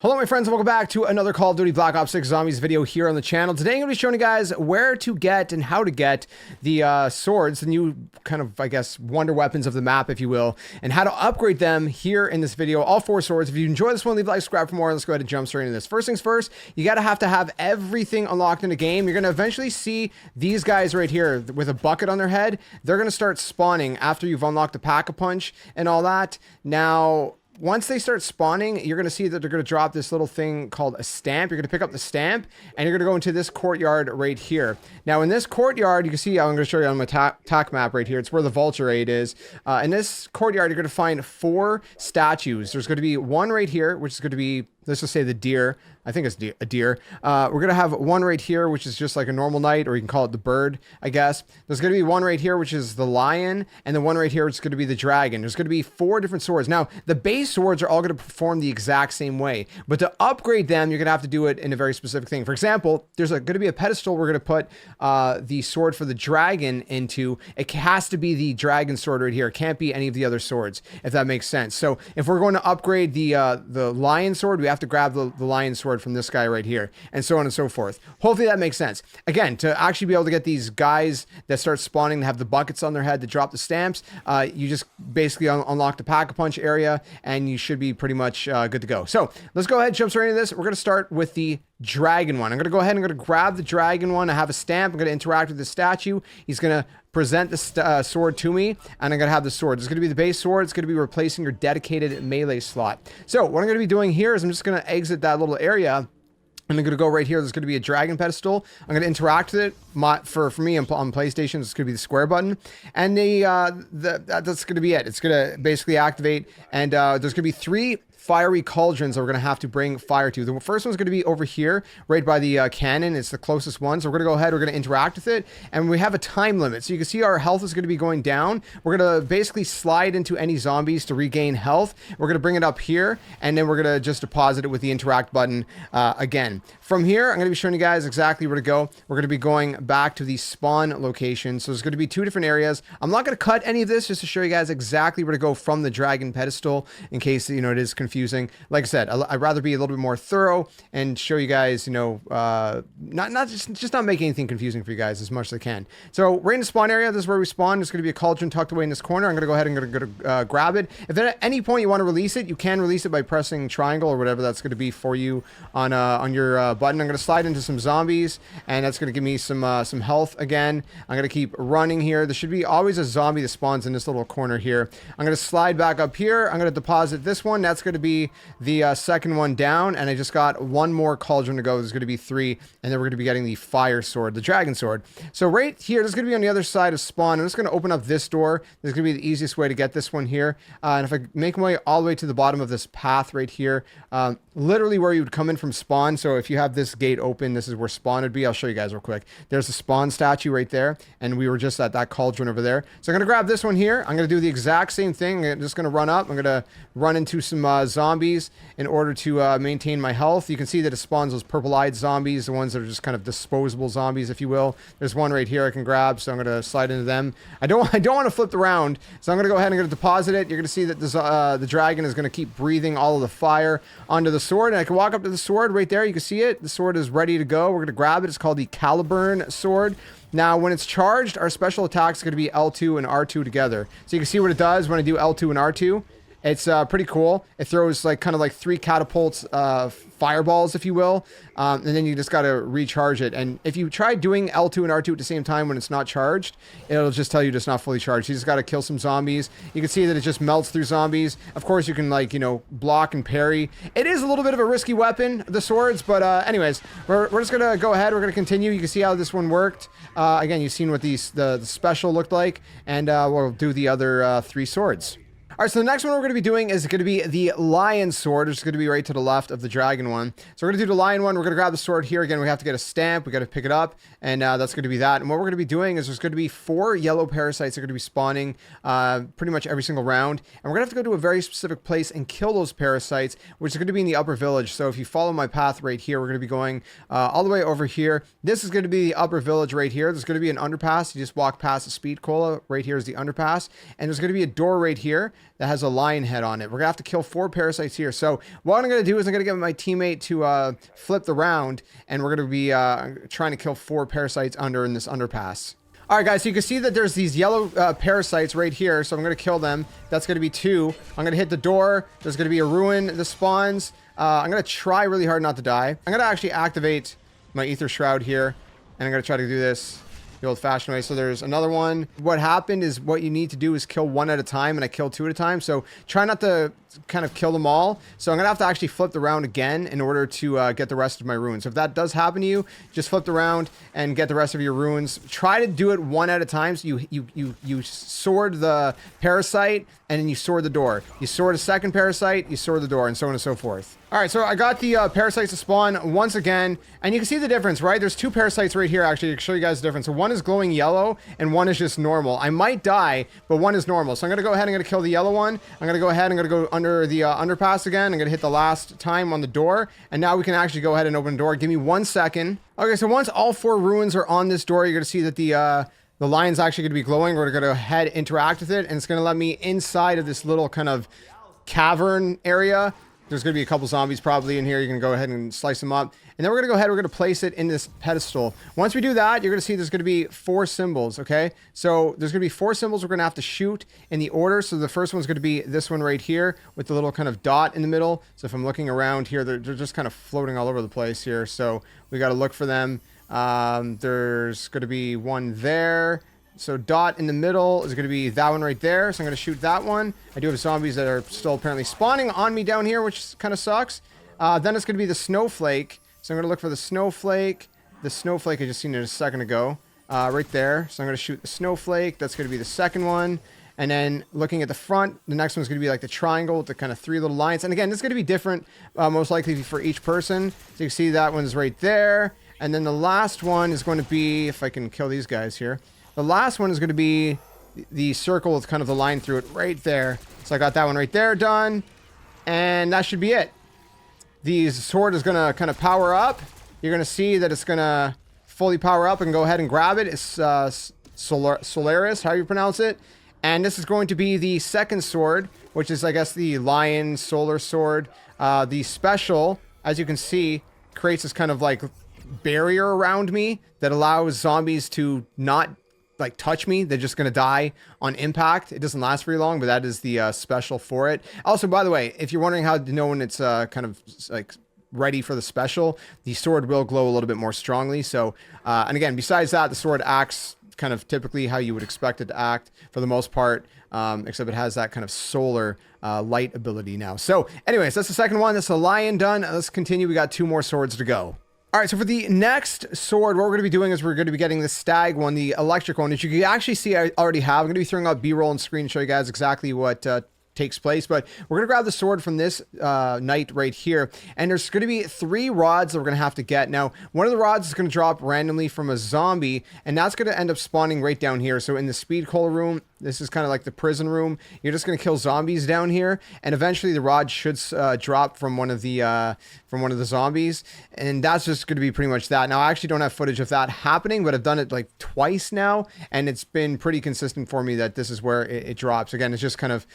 Hello my friends and welcome back to another Call of Duty Black Ops 6 Zombies video here on the channel. Today I'm going to be showing you guys where to get and how to get the swords, the new kind of, I guess, wonder weapons of the map, if you will, and how to upgrade them here in this video. All 4 swords. If you enjoy this one, leave a like, subscribe for more. Let's go ahead and jump straight into this. First things first, you got to have everything unlocked in the game. You're going to eventually see these guys right here with a bucket on their head. They're going to start spawning after you've unlocked the Pack-a-Punch and all that. Now, once they start spawning, you're going to see that they're going to drop this little thing called a stamp. You're going to pick up the stamp, and you're going to go into this courtyard right here. Now, in this courtyard, you can see, I'm going to show you on my tack map right here. It's where the vulture aid is. In this courtyard, you're going to find 4 statues. There's going to be one right here, which is going to be, let's just say the deer. I think it's a deer. We're going to have one right here, which is just like a normal knight, or you can call it the bird, I guess. There's going to be one right here, which is the lion, and then one right here, which is going to be the dragon. There's going to be 4 different swords. Now, the base swords are all going to perform the exact same way, but to upgrade them, you're going to have to do it in a very specific thing. For example, there's going to be a pedestal we're going to put the sword for the dragon into. It has to be the dragon sword right here. It can't be any of the other swords, if that makes sense. So if we're going to upgrade the lion sword, we have to grab the lion sword from this guy right here, and so on and so forth. Hopefully that makes sense. Again, to actually be able to get these guys that start spawning, that have the buckets on their head, to drop the stamps, you just basically unlock the Pack-a-Punch area, and you should be pretty much good to go. So let's go ahead and jump straight into this. We're going to start with the dragon one. I'm going to go ahead and I'm going to grab the dragon one. I have a stamp. I'm going to interact with the statue. He's going to present the sword to me, and I'm going to have the sword. It's going to be the base sword. It's going to be replacing your dedicated melee slot. So what I'm going to be doing here is I'm just going to exit that little area, and I'm going to go right here. There's going to be a dragon pedestal. I'm going to interact with it. For me on PlayStation, it's going to be the square button, and that's going to be it. It's going to basically activate, and there's going to be 3 fiery cauldrons that we're going to have to bring fire to. The first one's going to be over here, right by the cannon. It's the closest one. So we're going to go ahead, we're going to interact with it, and we have a time limit. So you can see our health is going to be going down. We're going to basically slide into any zombies to regain health. We're going to bring it up here, and then we're going to just deposit it with the interact button again. From here, I'm going to be showing you guys exactly where to go. We're going to be going back to the spawn location. So there's going to be 2 different areas. I'm not going to cut any of this, just to show you guys exactly where to go from the dragon pedestal, in case, you know, it is confusing. Like I said, I'd rather be a little bit more thorough and show you guys, you know, not make anything confusing for you guys as much as I can. So right in the spawn area, this is where we spawn. There's going to be a cauldron tucked away in this corner. I'm going to go ahead and grab it. If at any point you want to release it, you can release it by pressing triangle or whatever that's going to be for you on your button. I'm going to slide into some zombies, and that's going to give me some health again. I'm going to keep running here. There should be always a zombie that spawns in this little corner here. I'm going to slide back up here. I'm going to deposit this one. That's going to be the second one down, and I just got 1 more cauldron to go. There's going to be 3, and then we're going to be getting the fire sword, the dragon sword. So right here, this is going to be on the other side of spawn. I'm just going to open up this door. This is going to be the easiest way to get this one here. And if I make my way all the way to the bottom of this path right here, literally where you would come in from spawn. So if you have this gate open, this is where spawn would be. I'll show you guys real quick. There's the spawn statue right there, and we were just at that cauldron over there. So I'm going to grab this one here. I'm going to do the exact same thing. I'm just going to run up. I'm going to run into some zombies in order to maintain my health. You can see that it spawns those purple-eyed zombies, the ones that are just kind of disposable zombies, if you will. There's one right here I can grab, so I'm going to slide into them. I don't want to flip around, so I'm going to go ahead and I'm going to deposit it. You're going to see that the dragon is going to keep breathing all of the fire onto the sword, and I can walk up to the sword right there. You can see it. The sword is ready to go. We're going to grab it. It's called the Caliburn sword. Now, when it's charged, our special attack is going to be L2 and R2 together. So you can see what it does when I do L2 and R2. It's pretty cool. It throws kind of like 3 catapults, fireballs, if you will, and then you just got to recharge it. And if you try doing L2 and R2 at the same time when it's not charged, it'll just tell you it's not fully charged. You just got to kill some zombies. You can see that it just melts through zombies. Of course, you can block and parry. It is a little bit of a risky weapon, the swords, but anyways, we're just gonna go ahead. We're gonna continue. You can see how this one worked. Again, you've seen what the special looked like, and we'll do the other 3 swords. All right, so the next one we're going to be doing is going to be the lion sword, which is going to be right to the left of the dragon one. So we're going to do the lion one. We're going to grab the sword here. Again, we have to get a stamp. We got to pick it up, and that's going to be that. And what we're going to be doing is there's going to be 4 yellow parasites that are going to be spawning pretty much every single round. And we're going to have to go to a very specific place and kill those parasites, which is going to be in the upper village. So if you follow my path right here, we're going to be going all the way over here. This is going to be the upper village right here. There's going to be an underpass. You just walk past the speed cola. Right here is the underpass. And there's going to be a door right here. that has a lion head on it. We're gonna have to kill 4 parasites here. So what I'm gonna do is I'm gonna get my teammate to flip the round, and we're gonna be trying to kill 4 parasites in this underpass. All right, guys, so you can see that there's these yellow parasites right here, so I'm going to kill them. That's going to be 2. I'm going to hit the door. There's going to be a ruin that spawns. I'm going to try really hard not to die. I'm going to actually activate my Aether Shroud here, and I'm going to try to do this the old-fashioned way. So there's another one. What happened is what you need to do is kill 1 at a time, and I killed 2 at a time. So try not to kind of kill them all. So I'm gonna have to actually flip the round again in order to get the rest of my runes. So if that does happen to you, just flip the round and get the rest of your runes. Try to do it 1 at a time. So you sword the parasite, and then you sword the door. You sword a second parasite, you sword the door, and so on and so forth. All right, so I got the parasites to spawn once again, and you can see the difference, right? There's 2 parasites right here, actually, to show you guys the difference. So one is glowing yellow, and one is just normal. I might die, but one is normal. So I'm gonna go ahead and I'm gonna kill the yellow one. I'm gonna go ahead and I'm gonna go under the underpass again. I'm gonna hit the last time on the door, and now we can actually go ahead and open the door. Give me 1 second. Okay, so once all 4 ruins are on this door, you're gonna see that the lion's actually going to be glowing. We're going to go ahead, interact with it, and it's going to let me inside of this little kind of cavern area. There's going to be a couple zombies probably in here. You can go ahead and slice them up. And then we're going to go ahead, we're going to place it in this pedestal. Once we do that, you're going to see there's going to be 4 symbols, okay? So there's going to be 4 symbols we're going to have to shoot in the order. So the first one's going to be this one right here with the little kind of dot in the middle. So if I'm looking around here, they're just kind of floating all over the place here. So we got to look for them. There's going to be one there. So dot in the middle is going to be that one right there. So I'm going to shoot that one. I do have zombies that are still apparently spawning on me down here, which kind of sucks. Then it's going to be the snowflake. So I'm going to look for the snowflake. The snowflake I just seen it a second ago. Right there. So I'm going to shoot the snowflake. That's going to be the second one. And then looking at the front, the next one's going to be like the triangle with the kind of 3 little lines. And again, this is going to be different, most likely for each person. So you can see that one's right there. And then the last one is going to be, if I can kill these guys here. The last one is going to be the circle with kind of the line through it right there. So I got that one right there done. And that should be it. The sword is going to kind of power up. You're going to see that it's going to fully power up and go ahead and grab it. It's Solais, how you pronounce it. And this is going to be the second sword, which is, I guess, the lion solar sword. The special, as you can see, creates this kind of like barrier around me that allows zombies to not like touch me. They're just going to die on impact. It doesn't last very long, but that is the special for it. Also, by the way, if you're wondering how to know when it's kind of like ready for the special, the sword will glow a little bit more strongly. So, and again, besides that, the sword acts kind of typically how you would expect it to act for the most part, except it has that kind of solar light ability now. So anyways, that's the second one. That's the lion done. Let's continue. We got 2 more swords to go. All right, so for the next sword, what we're going to be doing is we're going to be getting the Stag one, the electric one, which you can actually see I already have. I'm going to be throwing out B-roll and screen to show you guys exactly what takes place, but we're going to grab the sword from this knight right here, and there's going to be 3 rods that we're going to have to get. Now, one of the rods is going to drop randomly from a zombie, and that's going to end up spawning right down here. So in the speed cola room, this is kind of like the prison room. You're just going to kill zombies down here, and eventually the rod should drop from one of the zombies, and that's just going to be pretty much that. Now, I actually don't have footage of that happening, but I've done it like twice now, and it's been pretty consistent for me that this is where it drops. Again, it's just kind of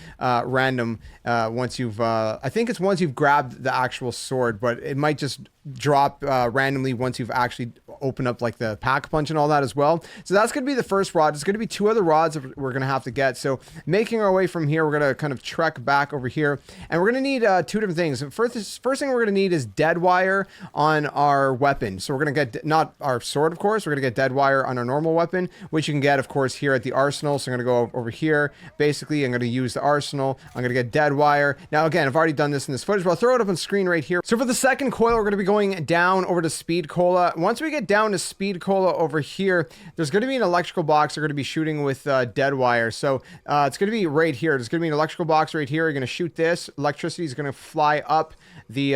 random once you've I think it's once you've grabbed the actual sword, but it might just drop randomly once you've actually opened up like the pack punch and all that as well. So that's going to be the first rod. It's going to be 2 other rods that we're going to have to get. So making our way from here, we're going to kind of trek back over here, and we're going to need 2 different things. First thing we're going to need is dead wire on our weapon. So we're going to get, not our sword, of course, we're going to get dead wire on our normal weapon, which you can get, of course, here at the arsenal. So I'm going to go over here. Basically, I'm going to use the arsenal. I'm going to get dead wire. Now, again, I've already done this in this footage, but I'll throw it up on screen right here. So for the second coil, we're going to be going down over to speed cola. Once we get down to speed cola over here, there's going to be an electrical box. They're going to be shooting with dead wire. So it's going to be right here. There's going to be an electrical box right here. You're going to shoot this. Electricity is going to fly up the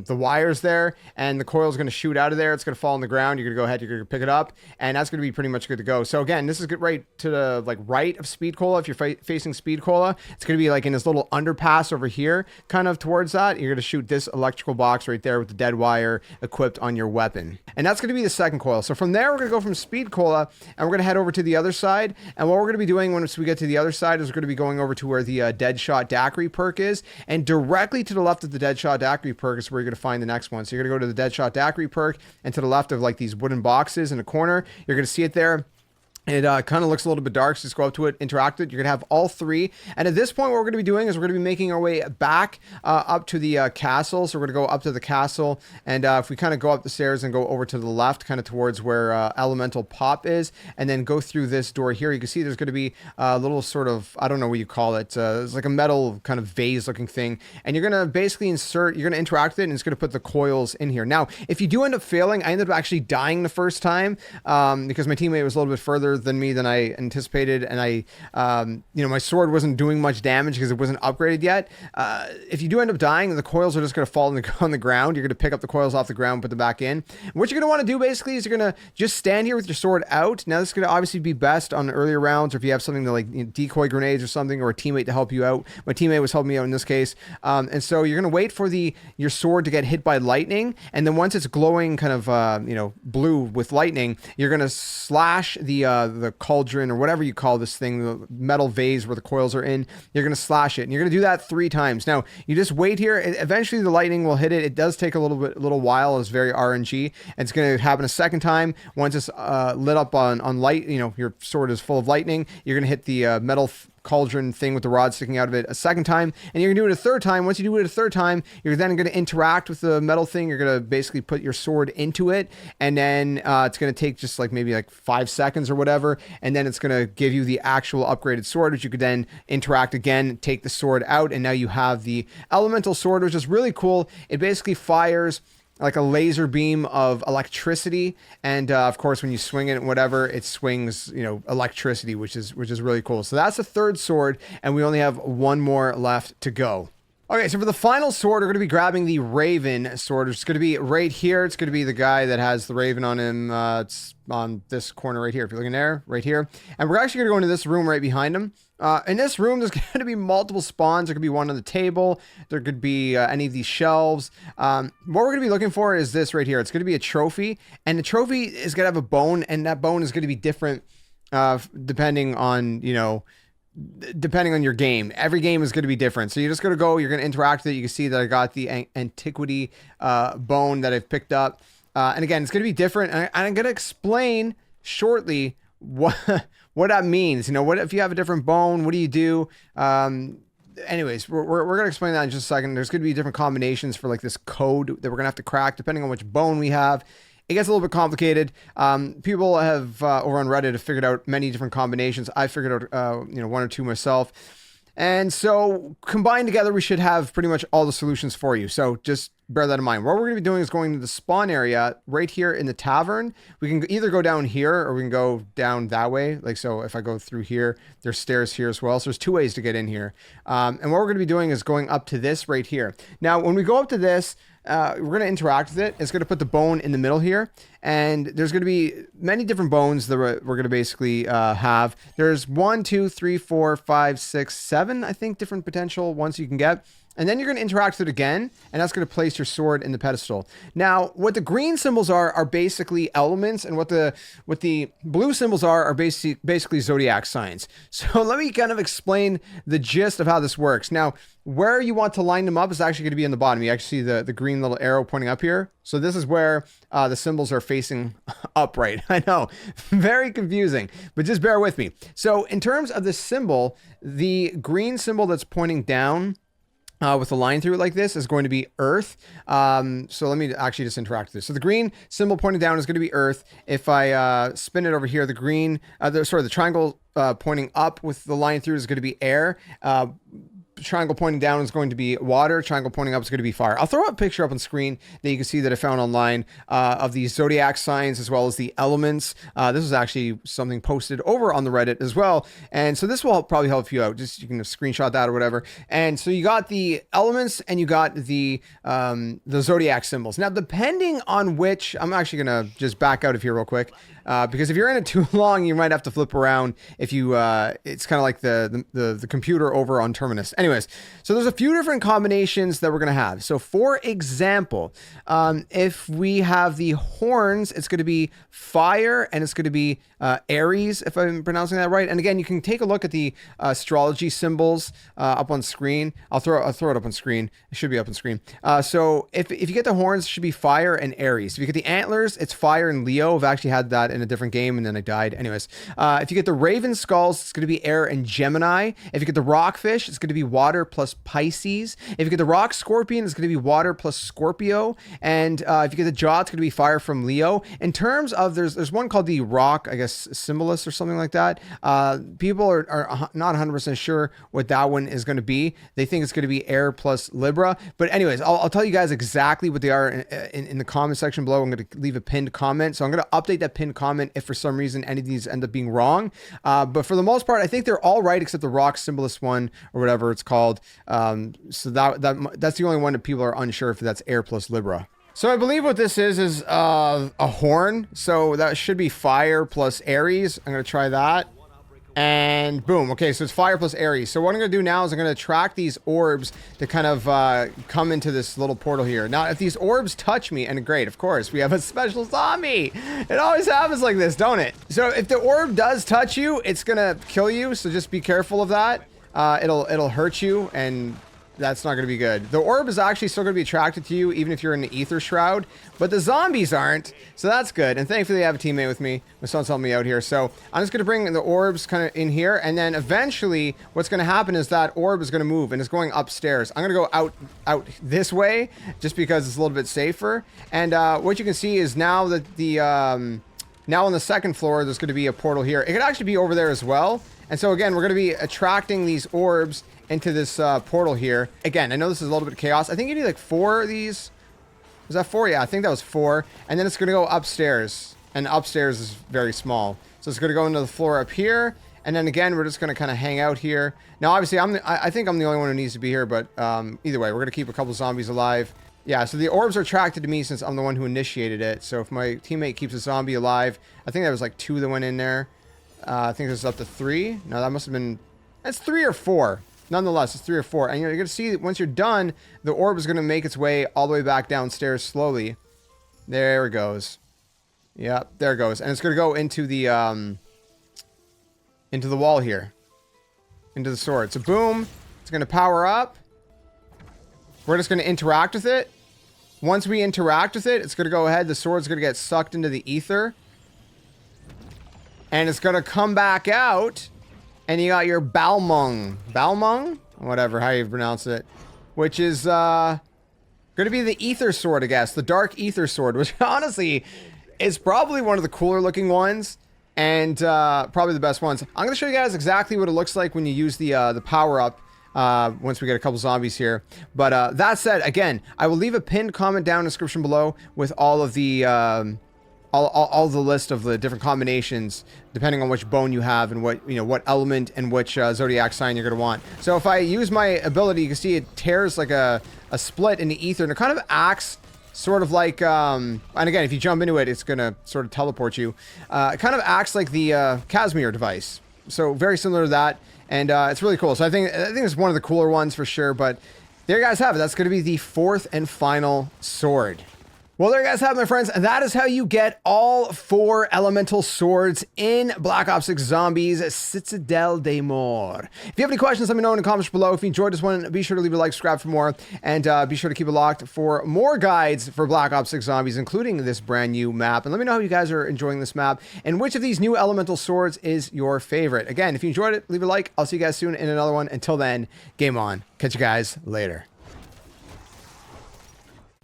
wires there, and the coil is going to shoot out of there. It's going to fall on the ground. You're going to go ahead, you're going to pick it up, and that's going to be pretty much good to go. So again, this is good right to the like right of speed cola. If you're facing speed cola, it's going to be like in this little underpass over here, kind of towards that. You're going to shoot this electrical box right there with the dead wire equipped on your weapon. And that's going to be the second coil. So from there, we're going to go from speed cola and we're going to head over to the other side. And what we're going to be doing once we get to the other side is we're going to be going over to where the Deadshot Daiquiri perk is. And directly to the left of the Deadshot Daiquiri perk is where you're going to find the next one. So you're going to go to the Deadshot Daiquiri perk, and to the left of like these wooden boxes in the corner, you're going to see it there. It kind of looks a little bit dark, so just go up to it, interact it. You're going to have all three. And at this point, what we're going to be doing is we're going to be making our way back up to the castle. So we're going to go up to the castle. And if we kind of go up the stairs and go over to the left, kind of towards where Elemental Pop is, and then go through this door here, you can see there's going to be a little sort of, I don't know what you call it. It's like a metal kind of vase looking thing. And you're going to basically you're going to interact with it, and it's going to put the coils in here. Now, if you do end up failing, I ended up actually dying the first time because my teammate was a little bit further than me than I anticipated, and I my sword wasn't doing much damage because it wasn't upgraded yet. If you do end up dying, the coils are just going to fall on the ground. You're going to pick up the coils off the ground, put them back in. And what you're going to want to do basically is you're going to just stand here with your sword out. Now this is going to obviously be best on earlier rounds, or if you have something to like decoy grenades or something, or a teammate to help you out. My teammate was helping me out in this case, and so you're going to wait for your sword to get hit by lightning, and then once it's glowing kind of blue with lightning, you're going to slash the cauldron or whatever you call this thing, the metal vase where the coils are in. You're going to slash it, and you're going to do that 3 times. Now you just wait here. Eventually the lightning will hit it. It does take a little while. It's very RNG, and it's going to happen a second time. Once it's lit up on light, your sword is full of lightning, you're going to hit the metal cauldron thing with the rod sticking out of it a second time, and you're gonna do it a third time. Once you do it a third time, you're then going to interact with the metal thing. You're going to basically put your sword into it, and then it's going to take just like maybe like 5 seconds or whatever, and then it's going to give you the actual upgraded sword, which you could then interact again, take the sword out, and now you have the elemental sword, which is really cool. It basically fires like a laser beam of electricity, and of course when you swing it and whatever, it swings electricity, which is really cool. So that's the third sword, and we only have one more left to go. Okay, so for the final sword, we're going to be grabbing the Raven sword. It's going to be right here. It's going to be the guy that has the Raven on him. It's on this corner right here. If you're looking there, right here. And we're actually going to go into this room right behind him. In this room, there's going to be multiple spawns. There could be one on the table. There could be any of these shelves. What we're going to be looking for is this right here. It's going to be a trophy. And the trophy is going to have a bone. And that bone is going to be different depending on, depending on your game. Every game is going to be different. So you're just going to go, you're going to interact with it. You can see that I got the antiquity bone that I've picked up. And again, it's going to be different. And I'm going to explain shortly what that means. What if you have a different bone? What do you do? Anyways, we're going to explain that in just a second. There's going to be different combinations for like this code that we're going to have to crack depending on which bone we have. It gets a little bit complicated. People have over on Reddit have figured out many different combinations. I figured out one or two myself. And so combined together, we should have pretty much all the solutions for you. So just bear that in mind. What we're going to be doing is going to the spawn area right here in the tavern. We can either go down here or we can go down that way. Like, so if I go through here, there's stairs here as well. So there's 2 ways to get in here. And what we're going to be doing is going up to this right here. Now, when we go up to this, we're going to interact with it. It's going to put the bone in the middle here. And there's going to be many different bones that we're going to basically have. There's 1, 2, 3, 4, 5, 6, 7, I think, different potential ones you can get. And then you're going to interact with it again, and that's going to place your sword in the pedestal. Now, what the green symbols are basically elements, and what the blue symbols are basically zodiac signs. So let me kind of explain the gist of how this works. Now, where you want to line them up is actually going to be in the bottom. You actually see the green little arrow pointing up here. So this is where the symbols are facing upright. I know, very confusing, but just bear with me. So in terms of the symbol, the green symbol that's pointing down with a line through it like this is going to be Earth. So let me actually just interact with this. So the green symbol pointing down is going to be Earth. If I spin it over here, the triangle pointing up with the line through is going to be air. Triangle pointing down is going to be water. Triangle pointing up is going to be fire. I'll throw a picture up on screen that you can see that I found online of these zodiac signs as well as the elements. This is actually something posted over on the Reddit as well. And so this will probably help you out. Just you can screenshot that or whatever. And so you got the elements and you got the zodiac symbols. Now, depending on which, I'm actually going to just back out of here real quick. Because if you're in it too long, you might have to flip around if you, it's kind of like the computer over on Terminus. Anyways, Anyways, so there's a few different combinations that we're going to have. So for example, if we have the horns, it's going to be fire and it's going to be Aries, if I'm pronouncing that right. And again, you can take a look at the astrology symbols up on screen. I'll throw it up on screen. It should be up on screen. So if you get the horns, it should be fire and Aries. If you get the antlers, it's fire and Leo. I've actually had that in a different game and then I died. Anyways, if you get the raven skulls, it's going to be air and Gemini. If you get the rockfish, it's going to be water plus Pisces. If you get the rock scorpion, it's going to be water plus Scorpio. And if you get the jaw, it's going to be fire from Leo. In terms of, there's one called the rock, I guess, symbolist or something like that. People are not 100% sure what that one is going to be. They think it's going to be air plus Libra. But anyways, I'll tell you guys exactly what they are in the comment section below. I'm going to leave a pinned comment. So I'm going to update that pinned comment if for some reason any of these end up being wrong. But for the most part, I think they're all right except the rock symbolist one or whatever it's called. So that's the only one that people are unsure if that's air plus Libra. So I believe what this is a horn. So that should be fire plus Aries. I'm going to try that. And boom. Okay, so it's fire plus Aries. So what I'm going to do now is I'm going to attract these orbs to kind of come into this little portal here. Now, if these orbs touch me, and great, of course, we have a special zombie. It always happens like this, don't it? So if the orb does touch you, it's going to kill you. So just be careful of that. It'll hurt you, and that's not going to be good. The orb is actually still going to be attracted to you, even if you're in the ether shroud, but the zombies aren't, so that's good. And thankfully, I have a teammate with me. My son's helping me out here, so I'm just going to bring the orbs kind of in here, and then eventually, what's going to happen is that orb is going to move, and it's going upstairs. I'm going to go out this way, just because it's a little bit safer. And what you can see is now that the now on the second floor, there's going to be a portal here. It could actually be over there as well. And so again, we're going to be attracting these orbs into this portal here. Again, I know this is a little bit of chaos. I think you need like 4 of these. Was that 4? Yeah, I think that was 4. And then it's going to go upstairs. And upstairs is very small. So it's going to go into the floor up here. And then again, we're just going to kind of hang out here. Now, obviously, I think I'm the only one who needs to be here. But either way, we're going to keep a couple zombies alive. Yeah, so the orbs are attracted to me since I'm the one who initiated it. So if my teammate keeps a zombie alive, I think that was like 2 that went in there. I think this is up to 3. No, that must have been... That's 3 or 4. Nonetheless, it's 3 or 4. And you're going to see that once you're done, the orb is going to make its way all the way back downstairs slowly. There it goes. Yep, there it goes. And it's going to go into the wall here. Into the sword. So boom, it's going to power up. We're just going to interact with it. Once we interact with it, it's going to go ahead. The sword's going to get sucked into the ether. And it's going to come back out. And you got your Balmung. Balmung? Whatever, how you pronounce it. Which is going to be the ether sword, I guess. The dark ether sword. Which honestly is probably one of the cooler looking ones. And probably the best ones. I'm going to show you guys exactly what it looks like when you use the power up. Once we get a couple zombies here. But that said, again, I will leave a pinned comment down in the description below with all of the all the list of the different combinations depending on which bone you have and what element and which zodiac sign you're going to want. So if I use my ability, you can see it tears like a split in the ether, and it kind of acts sort of like and again, if you jump into it, it's going to sort of teleport you. It kind of acts like the Casimir device. So very similar to that. And it's really cool. So I think it's one of the cooler ones for sure. But there you guys have it. That's going to be the 4th and final sword. Well, there you guys have it, my friends. That is how you get all 4 elemental swords in Black Ops 6 Zombies Citadel des Morts. If you have any questions, let me know in the comments below. If you enjoyed this one, be sure to leave a like, subscribe for more, and be sure to keep it locked for more guides for Black Ops 6 Zombies, including this brand new map. And let me know how you guys are enjoying this map and which of these new elemental swords is your favorite. Again, if you enjoyed it, leave a like. I'll see you guys soon in another one. Until then, game on. Catch you guys later.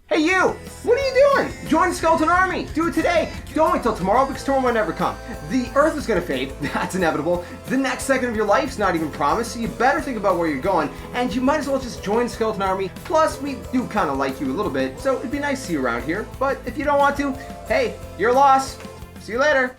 Hey you! What are you doing? Join the Skeleton Army! Do it today! Don't wait till tomorrow because tomorrow might never come. The Earth is gonna fade, that's inevitable. The next second of your life's not even promised, so you better think about where you're going, and you might as well just join the Skeleton Army. Plus, we do kinda like you a little bit, so it'd be nice to see you around here. But if you don't want to, hey, your loss. See you later!